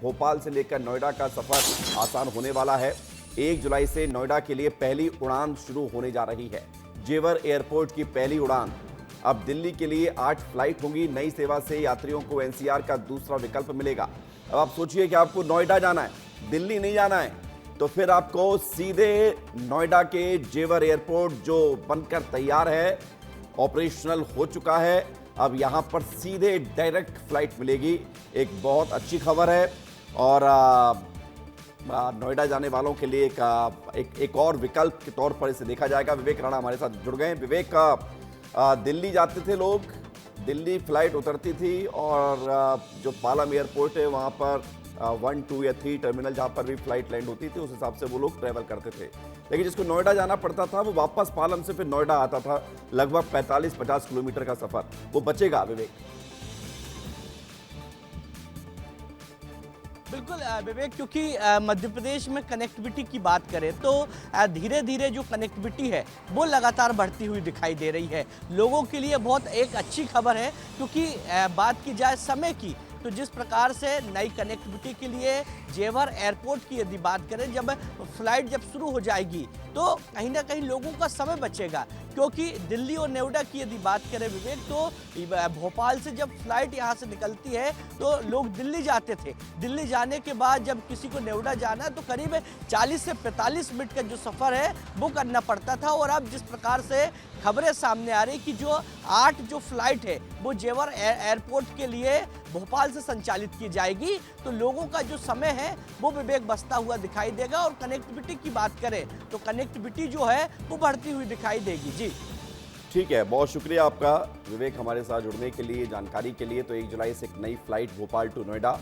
भोपाल से लेकर नोएडा का सफर आसान होने वाला है। 1 जुलाई से नोएडा के लिए पहली उड़ान शुरू होने जा रही है। जेवर एयरपोर्ट की पहली उड़ान। अब दिल्ली के लिए 8 फ्लाइट होंगी। नई सेवा से यात्रियों को एनसीआर का दूसरा विकल्प मिलेगा। अब आप सोचिए कि आपको नोएडा जाना है, दिल्ली नहीं जाना है, तो फिर आपको सीधे नोएडा के जेवर एयरपोर्ट जो बनकर तैयार है, ऑपरेशनल हो चुका है, अब यहां पर सीधे डायरेक्ट फ्लाइट मिलेगी। एक बहुत अच्छी खबर है और नोएडा जाने वालों के लिए एक और विकल्प के तौर पर इसे देखा जाएगा। विवेक राणा हमारे साथ जुड़ गए हैं। विवेक, दिल्ली जाते थे लोग, दिल्ली फ्लाइट उतरती थी और जो पालम एयरपोर्ट है वहाँ पर 1, 2 या 3 टर्मिनल जहाँ पर भी फ्लाइट लैंड होती थी, उस हिसाब से वो लोग ट्रैवल करते थे। लेकिन जिसको नोएडा जाना पड़ता था वो वापस पालम से फिर नोएडा आता था। लगभग 45-50 किलोमीटर का सफर वो बचेगा। विवेक, बिल्कुल विवेक, क्योंकि मध्य प्रदेश में कनेक्टिविटी की बात करें तो धीरे धीरे जो कनेक्टिविटी है वो लगातार बढ़ती हुई दिखाई दे रही है। लोगों के लिए बहुत एक अच्छी खबर है, क्योंकि बात की जाए समय की तो जिस प्रकार से नई कनेक्टिविटी के लिए जेवर एयरपोर्ट की यदि बात करें, जब फ्लाइट शुरू हो जाएगी तो कहीं ना कहीं लोगों का समय बचेगा। क्योंकि दिल्ली और नोएडा की यदि बात करें विवेक, तो भोपाल से जब फ्लाइट यहाँ से निकलती है तो लोग दिल्ली जाते थे। दिल्ली जाने के बाद जब किसी को नोएडा जाना है तो करीब 40 से 45 मिनट का जो सफ़र है वो करना पड़ता था। और अब जिस प्रकार से खबरें सामने आ रही कि जो 8 जो फ्लाइट है वो जेवर एयरपोर्ट के लिए भोपाल से संचालित की जाएगी, तो लोगों का जो समय है वो विवेक बचता हुआ दिखाई देगा। और कनेक्टिविटी की बात करें तो कनेक्टिविटी जो है वो बढ़ती हुई दिखाई देगी। जी ठीक है, बहुत शुक्रिया आपका विवेक हमारे साथ जुड़ने के लिए, जानकारी के लिए। तो 1 जुलाई से एक नई फ्लाइट भोपाल टू नोएडा